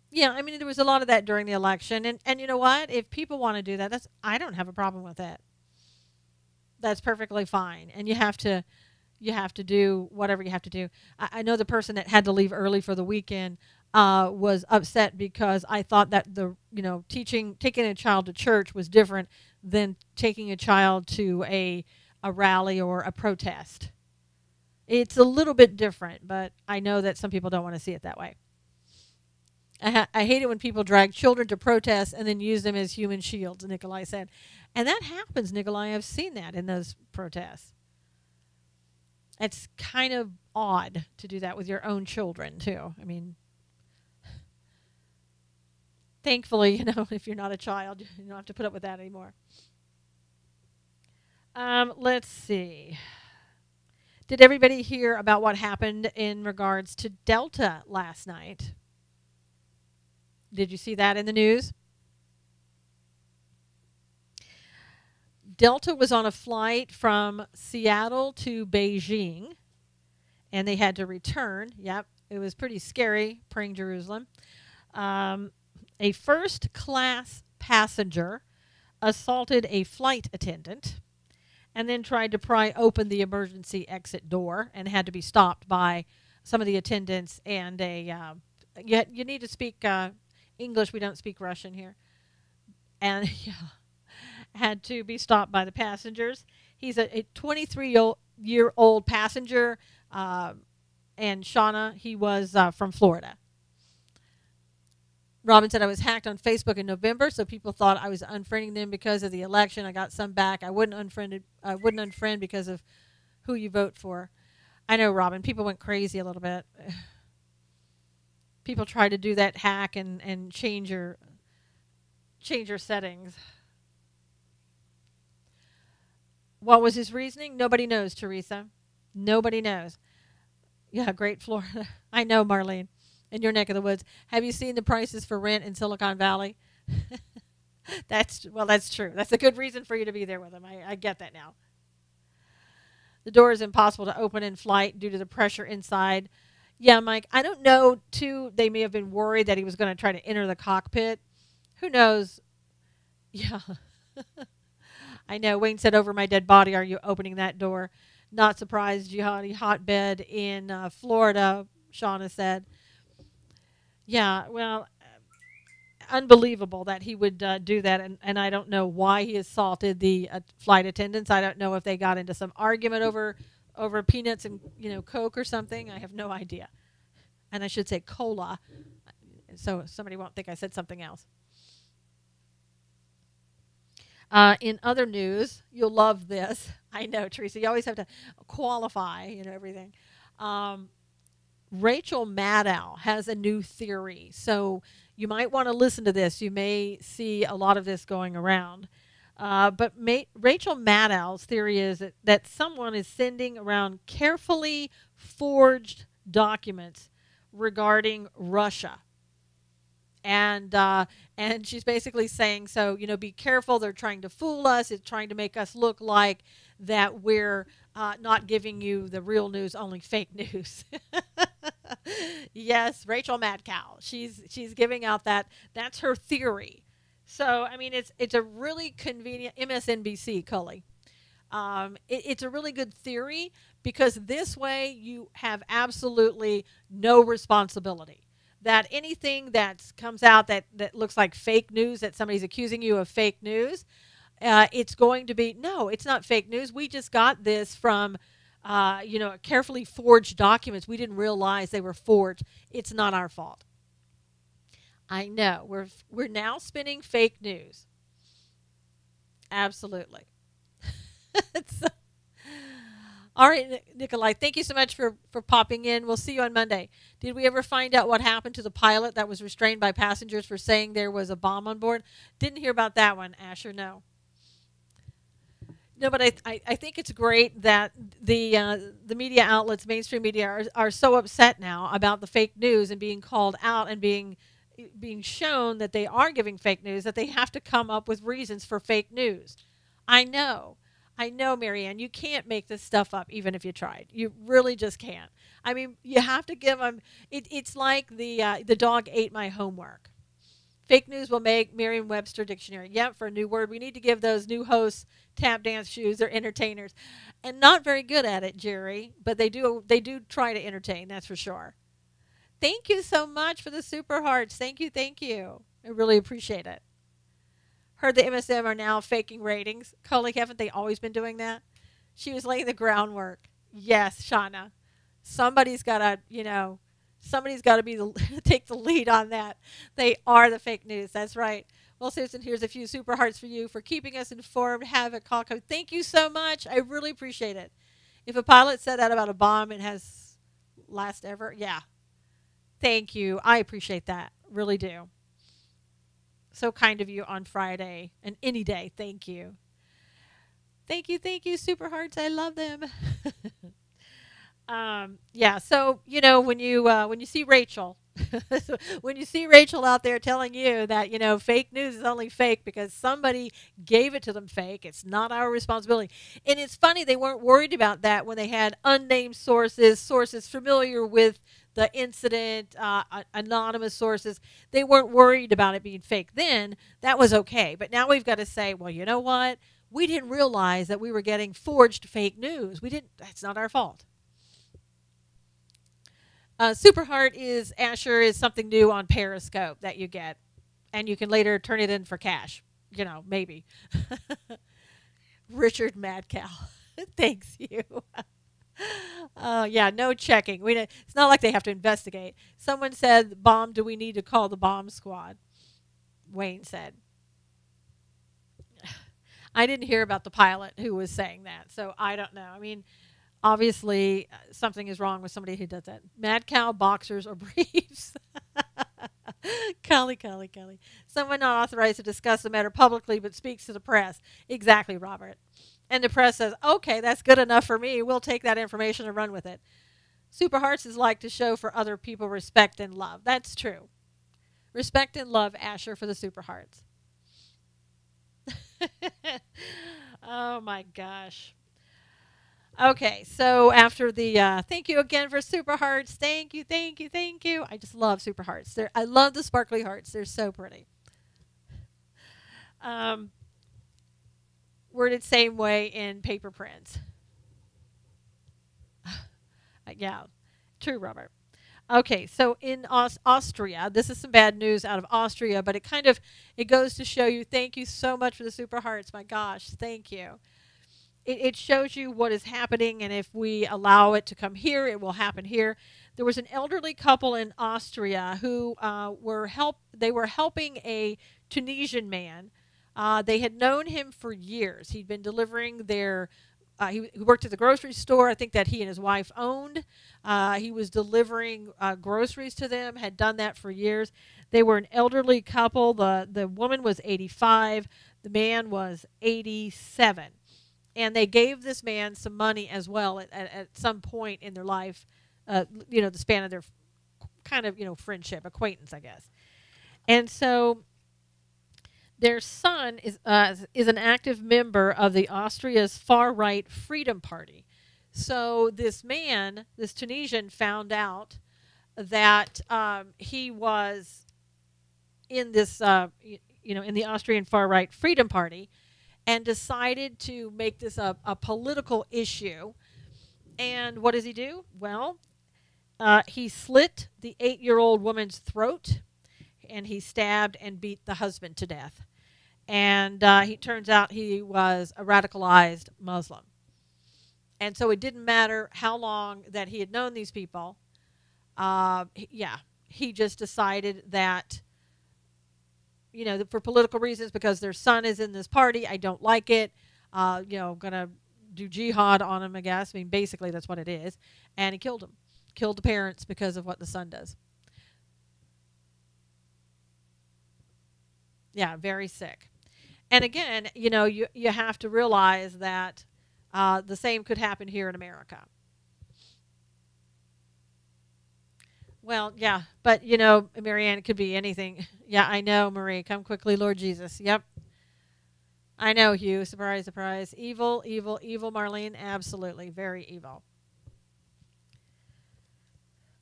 S1: Yeah, I mean, there was a lot of that during the election. And you know what? If people want to do that, I don't have a problem with it. That's perfectly fine. And you have to do whatever you have to do. I know the person that had to leave early for the weekend. was upset because I thought that taking a child to church was different than taking a child to a rally or a protest. It's a little bit different, but I know that some people don't want to see it that way. I hate it when people drag children to protests and then use them as human shields, Nikolai said. And that happens, Nikolai. I've seen that in those protests. It's kind of odd to do that with your own children, too. I mean, thankfully, if you're not a child, you don't have to put up with that anymore. Let's see. Did everybody hear about what happened in regards to Delta last night? Did you see that in the news? Delta was on a flight from Seattle to Beijing, and they had to return. Yep, it was pretty scary, praying Jerusalem. A first-class passenger assaulted a flight attendant and then tried to pry open the emergency exit door and had to be stopped by some of the attendants and you need to speak English. We don't speak Russian here. And had to be stopped by the passengers. He's a 23-year-old passenger, and Shauna, he was from Florida. Robin said, I was hacked on Facebook in November, so people thought I was unfriending them because of the election. I got some back. I wouldn't unfriend because of who you vote for. I know, Robin. People went crazy a little bit. People try to do that hack and change your settings. What was his reasoning? Nobody knows, Teresa. Nobody knows. Yeah, great Florida. I know, Marlene. In your neck of the woods. Have you seen the prices for rent in Silicon Valley? That's true. That's a good reason for you to be there with him. I get that now. The door is impossible to open in flight due to the pressure inside. Yeah, Mike, I don't know, too. They may have been worried that he was going to try to enter the cockpit. Who knows? Yeah. I know. Wayne said, over my dead body, are you opening that door? Not surprised, jihadi hotbed in Florida, Shauna said. Yeah, well, unbelievable that he would do that, and I don't know why he assaulted the flight attendants. I don't know if they got into some argument over peanuts and Coke or something. I have no idea. And I should say cola, so somebody won't think I said something else. In other news, you'll love this. I know, Teresa, you always have to qualify, everything. Rachel Maddow has a new theory, so you might want to listen to this. You may see a lot of this going around. But Rachel Maddow's theory is that someone is sending around carefully forged documents regarding Russia. And she's basically saying, so, be careful. They're trying to fool us. It's trying to make us look like that we're not giving you the real news, only fake news. Yes, Rachel Madcow. She's giving out that's her theory. So, I mean, it's a really convenient MSNBC, Cully. It's a really good theory because this way you have absolutely no responsibility. That anything that comes out that looks like fake news, that somebody's accusing you of fake news, it's going to be, no, it's not fake news. We just got this from, carefully forged documents. We didn't realize they were forged. It's not our fault. I know. We're now spinning fake news. Absolutely. All right, Nikolai, thank you so much for popping in. We'll see you on Monday. Did we ever find out what happened to the pilot that was restrained by passengers for saying there was a bomb on board? Didn't hear about that one, Asher, no. No, but I think it's great that the media outlets, mainstream media, are so upset now about the fake news and being called out and being shown that they are giving fake news, that they have to come up with reasons for fake news. I know, Marianne, you can't make this stuff up even if you tried. You really just can't. I mean, you have to give them, it's like the dog ate my homework. Fake news will make Merriam-Webster dictionary. Yep, for a new word. We need to give those new hosts tap dance shoes. They're entertainers. And not very good at it, Jerry, but they do try to entertain, that's for sure. Thank you so much for the super hearts. Thank you, thank you. I really appreciate it. Heard the MSM are now faking ratings. Coley, haven't they always been doing that? She was laying the groundwork. Yes, Shauna. Somebody's got to, somebody's got to be take the lead on that. They are the fake news. That's right. Well, Susan, here's a few super hearts for you for keeping us informed. Have a call code. Thank you so much. I really appreciate it. If a pilot said that about a bomb, it has last ever. Yeah. Thank you. I appreciate that. Really do. So kind of you on Friday and any day. Thank you. Thank you, super hearts. I love them. Yeah. So when you see Rachel, when you see Rachel out there telling you that fake news is only fake because somebody gave it to them fake, it's not our responsibility. And it's funny they weren't worried about that when they had unnamed sources familiar with the incident, anonymous sources. They weren't worried about it being fake then. That was okay. But now we've got to say, well, you know what? We didn't realize that we were getting forged fake news. We didn't. That's not our fault. Superheart is Asher is something new on Periscope that you get, and you can later turn it in for cash. Maybe. Richard Madcow. Thanks you. Yeah, no checking. It's not like they have to investigate. Someone said, "Bomb, do we need to call the bomb squad?" Wayne said. I didn't hear about the pilot who was saying that, so I don't know. I mean, obviously something is wrong with somebody who does that. Mad cow, boxers, or briefs. Cully. Someone not authorized to discuss the matter publicly but speaks to the press. Exactly, Robert. And the press says, okay, that's good enough for me. We'll take that information and run with it. Super Hearts is like to show for other people respect and love. That's true. Respect and love, Asher, for the Super Hearts. Oh my gosh. Okay, so after the thank you again for Super Hearts. Thank you. I just love Super Hearts. I love the sparkly hearts. They're so pretty. Worded same way in paper prints. Yeah, true, Robert. Okay, so in Austria, this is some bad news out of Austria, but it goes to show you. Thank you so much for the Super Hearts. My gosh, thank you. It shows you what is happening, and if we allow it to come here, it will happen here. There was an elderly couple in Austria who They were helping a Tunisian man. They had known him for years. He'd been delivering their. He worked at the grocery store, I think, that he and his wife owned. He was delivering groceries to them, had done that for years. They were an elderly couple. The woman was 85. The man was 87. And they gave this man some money as well at some point in their life, the span of their kind of, friendship, acquaintance, I guess. And so their son is an active member of the Austria's far-right Freedom Party. So this Tunisian, found out that he was in this, in the Austrian far-right Freedom Party, and decided to make this a political issue. And what does he do? Well, he slit the 8-year-old woman's throat, and he stabbed and beat the husband to death. And he turns out he was a radicalized Muslim. And so it didn't matter how long that he had known these people. He just decided that, for political reasons, because their son is in this party, I don't like it. Gonna do jihad on him, I guess. I mean, basically that's what it is. And he killed him. Killed the parents because of what the son does. Yeah, very sick. And again, you have to realize that the same could happen here in America. Well, yeah, but, Marianne, it could be anything. Yeah, I know, Marie. Come quickly, Lord Jesus. Yep. I know, Hugh. Surprise, surprise. Evil, Marlene. Absolutely. Very evil.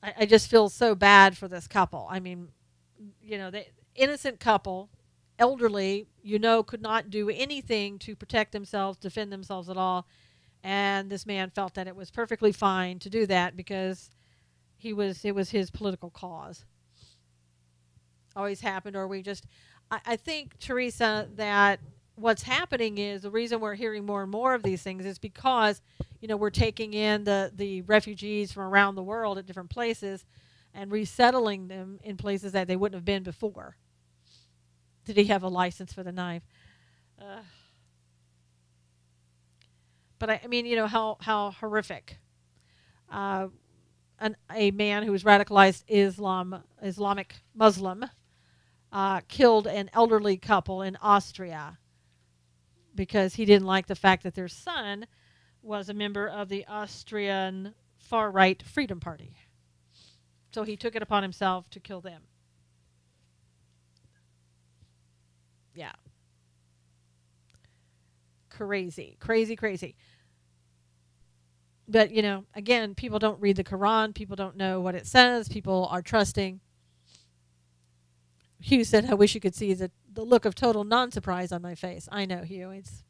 S1: I just feel so bad for this couple. I mean, the innocent couple, elderly, could not do anything to protect themselves, defend themselves at all. And this man felt that it was perfectly fine to do that because It was his political cause. Always happened, or we just. I think, Teresa, that what's happening is the reason we're hearing more and more of these things is because, we're taking in the refugees from around the world at different places and resettling them in places that they wouldn't have been before. Did he have a license for the knife? But I mean, how horrific. A man who was radicalized Islamic Muslim killed an elderly couple in Austria because he didn't like the fact that their son was a member of the Austrian far-right Freedom Party. So he took it upon himself to kill them. Yeah. Crazy, crazy, crazy. But, again, people don't read the Quran. People don't know what it says. People are trusting. Hugh said, I wish you could see the look of total non-surprise on my face. I know, Hugh. It's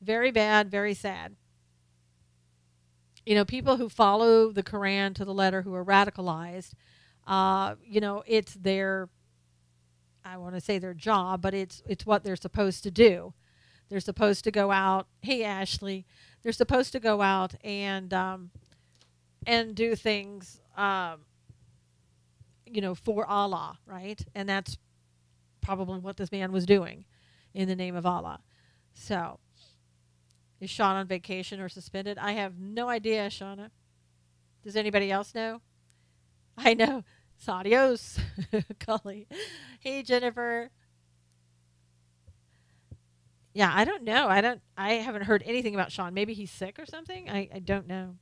S1: very bad, very sad. People who follow the Quran to the letter, who are radicalized, it's their, I want to say their job, but it's what they're supposed to do. They're supposed to go out. Hey, Ashley. They're supposed to go out and do things, for Allah, right? And that's probably what this man was doing in the name of Allah. So, is Sean on vacation or suspended? I have no idea, Shauna. Does anybody else know? I know. Adios, Cully. Hey, Jennifer. Yeah, I don't know. I haven't heard anything about Sean. Maybe he's sick or something. I don't know.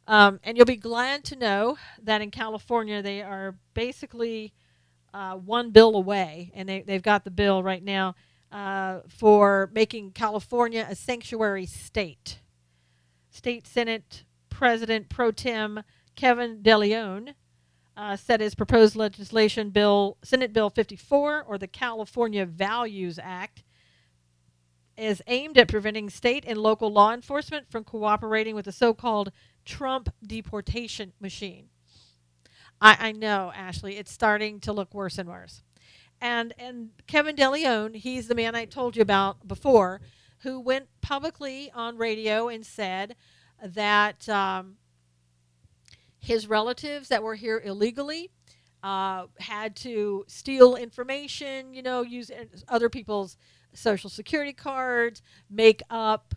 S1: And you'll be glad to know that in California they are basically one bill away, and they've got the bill right now for making California a sanctuary state. State Senate President Pro Tem Kevin DeLeon said his proposed legislation bill, Senate Bill 54, or the California Values Act, is aimed at preventing state and local law enforcement from cooperating with the so-called Trump deportation machine. I know, Ashley, it's starting to look worse and worse. And Kevin DeLeon, he's the man I told you about before, who went publicly on radio and said that his relatives that were here illegally had to steal information, use other people's social security cards, make up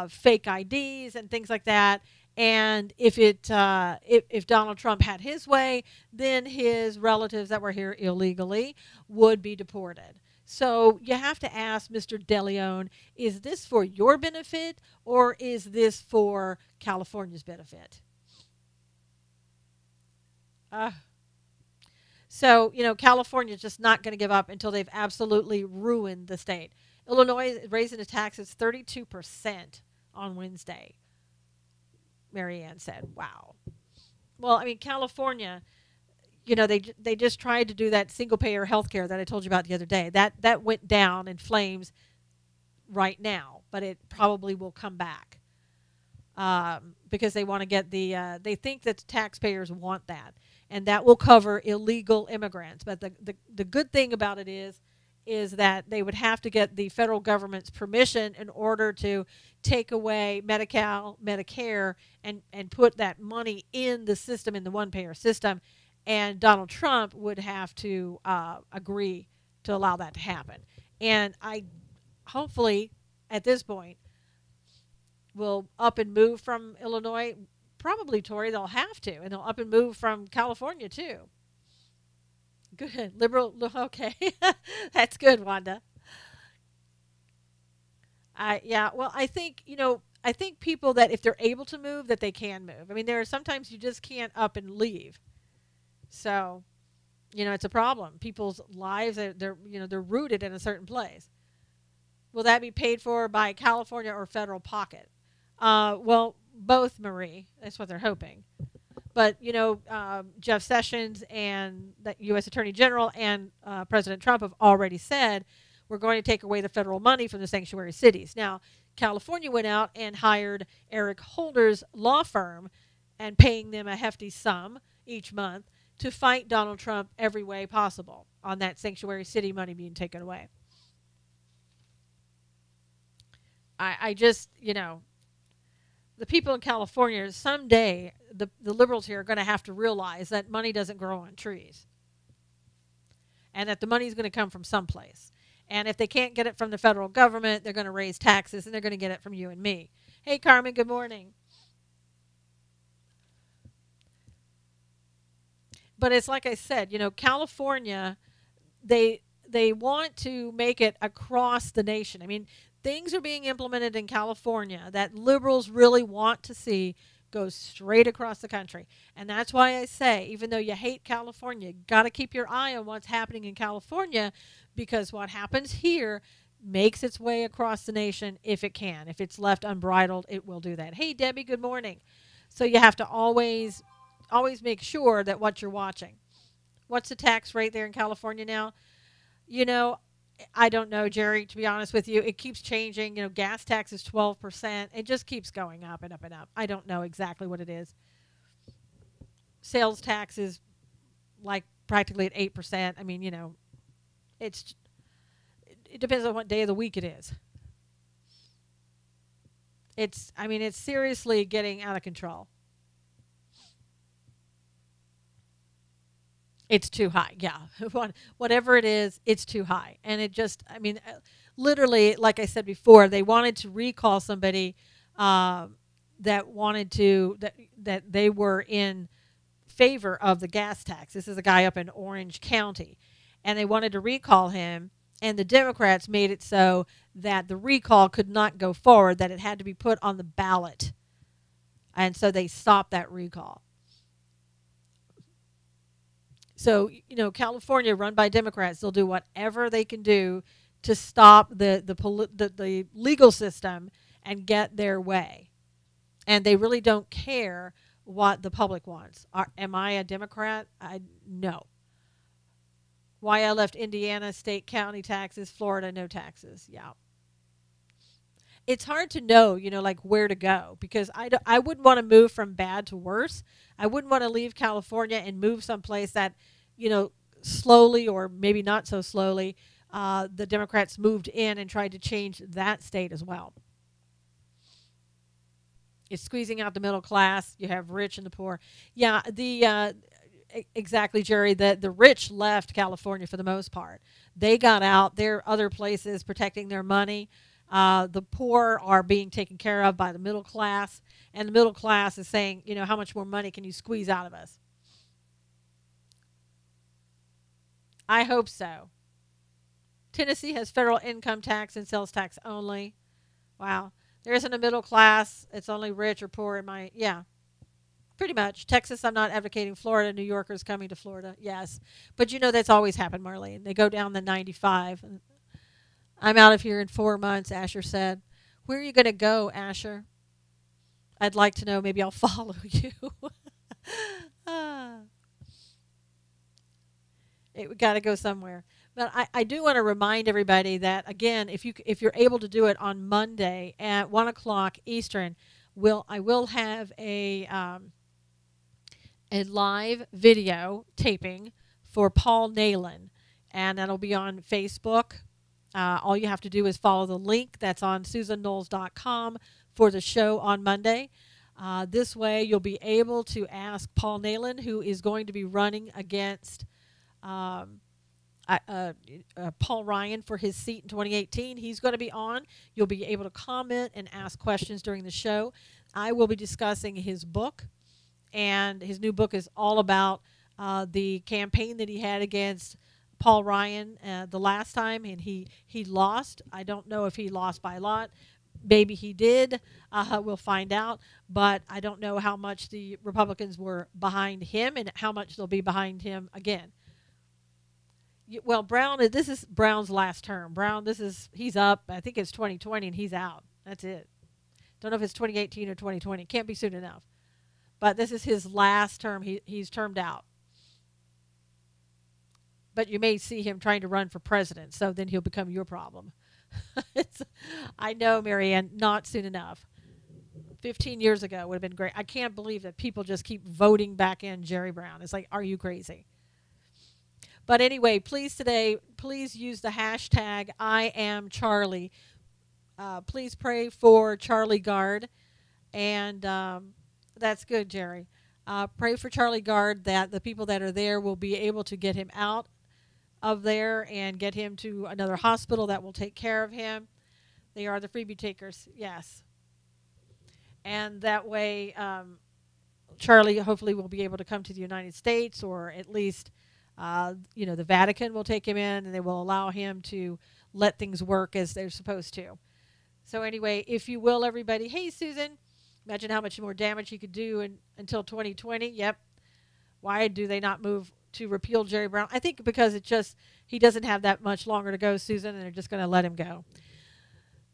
S1: fake IDs and things like that. And if Donald Trump had his way, then his relatives that were here illegally would be deported. So you have to ask Mr. DeLeon, is this for your benefit or is this for California's benefit? So, California is just not going to give up until they've absolutely ruined the state. Illinois is raising the taxes 32% on Wednesday, Marianne said. Wow. Well, I mean, California, they just tried to do that single-payer health care that I told you about the other day. That went down in flames right now, but it probably will come back because they want to get they think that the taxpayers want that. And that will cover illegal immigrants. But the good thing about it is that they would have to get the federal government's permission in order to take away Medi-Cal, Medicare, and put that money in the system, in the one-payer system. And Donald Trump would have to agree to allow that to happen. And I hopefully, at this point, will up and move from Illinois. Probably, Tori, they'll have to, and they'll up and move from California, too. Good. Liberal, okay. That's good, Wanda. Yeah, well, I think people that if they're able to move, that they can move. I mean, there are sometimes you just can't up and leave. So, it's a problem. People's lives, they're rooted in a certain place. Will that be paid for by California or federal pocket? Well, both, Marie. That's what they're hoping. But, Jeff Sessions and the U.S. Attorney General and President Trump have already said we're going to take away the federal money from the sanctuary cities. Now, California went out and hired Eric Holder's law firm and paying them a hefty sum each month to fight Donald Trump every way possible on that sanctuary city money being taken away. I just, the people in California, someday the liberals here are going to have to realize that money doesn't grow on trees and that the money is going to come from someplace. And if they can't get it from the federal government, they're going to raise taxes and they're going to get it from you and me. Hey, Carmen, good morning. But it's like I said, California, they want to make it across the nation. I mean, things are being implemented in California that liberals really want to see go straight across the country. And that's why I say, even though you hate California, you got to keep your eye on what's happening in California, because what happens here makes its way across the nation if it can. If it's left unbridled, it will do that. Hey, Debbie, good morning. So you have to always make sure that what you're watching. What's the tax rate there in California now? I don't know, Jerry, to be honest with you. It keeps changing. Gas tax is 12%. It just keeps going up and up and up. I don't know exactly what it is. Sales tax is like practically at 8%. I mean, it depends on what day of the week it is. It's seriously getting out of control. It's too high. Yeah. Whatever it is, it's too high. And it just, literally, like I said before, they wanted to recall somebody that they were in favor of the gas tax. This is a guy up in Orange County. And they wanted to recall him. And the Democrats made it so that the recall could not go forward, that it had to be put on the ballot. And so they stopped that recall. So, California, run by Democrats, they'll do whatever they can do to stop the legal system and get their way. And they really don't care what the public wants. Am I a Democrat? No. Why I left Indiana, state, county taxes, Florida, no taxes. Yeah. It's hard to know, like where to go, because I wouldn't want to move from bad to worse. I wouldn't want to leave California and move someplace that, slowly or maybe not so slowly, the Democrats moved in and tried to change that state as well. It's squeezing out the middle class. You have rich and the poor. Yeah, exactly, Jerry. The rich left California for the most part. They got out. There are other places protecting their money. The poor are being taken care of by the middle class, and the middle class is saying, how much more money can you squeeze out of us? I hope so. Tennessee has federal income tax and sales tax only. Wow. There isn't a middle class. It's only rich or poor pretty much. Texas, I'm not advocating. Florida, New Yorkers coming to Florida. Yes. But that's always happened, Marlene. They go down the 95. I'm out of here in 4 months, Asher said. Where are you going to go, Asher? I'd like to know. Maybe I'll follow you. We got to go somewhere. But I do want to remind everybody that, again, if you're able to do it on Monday at 1 o'clock Eastern, I will have a live video taping for Paul Nehlen, and that'll be on Facebook. All you have to do is follow the link that's on SusanKnowles.com for the show on Monday. This way, you'll be able to ask Paul Nehlen, who is going to be running against Paul Ryan for his seat in 2018. He's going to be on. You'll be able to comment and ask questions during the show. I will be discussing his book, and his new book is all about the campaign that he had against Paul Ryan the last time, and he lost. I don't know if he lost by a lot. Maybe he did. We'll find out. But I don't know how much the Republicans were behind him and how much they'll be behind him again. Well, this is Brown's last term. He's up. I think it's 2020, and he's out. That's it. Don't know if it's 2018 or 2020. Can't be soon enough. But this is his last term. He's termed out. But you may see him trying to run for president, so then he'll become your problem. I know, Marianne, not soon enough. 15 years ago would have been great. I can't believe that people just keep voting back in Jerry Brown. It's like, are you crazy? But anyway, please use the hashtag I am Charlie. Please pray for Charlie Gard. And that's good, Jerry. Pray for Charlie Gard that the people that are there will be able to get him out of there and get him to another hospital that will take care of him. They are the freebie takers, yes. And that way, Charlie hopefully will be able to come to the United States, or at least, the Vatican will take him in and they will allow him to let things work as they're supposed to. So anyway, if you will, everybody, hey, Susan, imagine how much more damage he could do until 2020. Yep. Why do they not move to repeal Jerry Brown? I think because he doesn't have that much longer to go, Susan, and they're just going to let him go.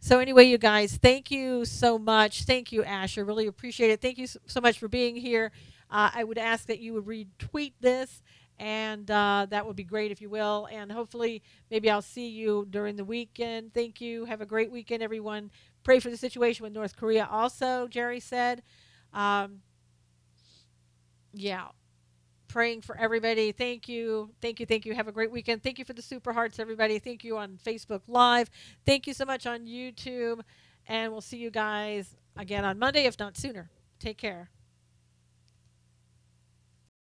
S1: So anyway, you guys, thank you so much. Thank you, Asher. Really appreciate it. Thank you so much for being here. I would ask that you would retweet this, and that would be great if you will. And hopefully, maybe I'll see you during the weekend. Thank you. Have a great weekend, everyone. Pray for the situation with North Korea also, Jerry said. Yeah. Praying for everybody. Thank you. Thank you. Thank you. Have a great weekend. Thank you for the super hearts, everybody. Thank you on Facebook Live. Thank you so much on YouTube. And we'll see you guys again on Monday, if not sooner. Take care.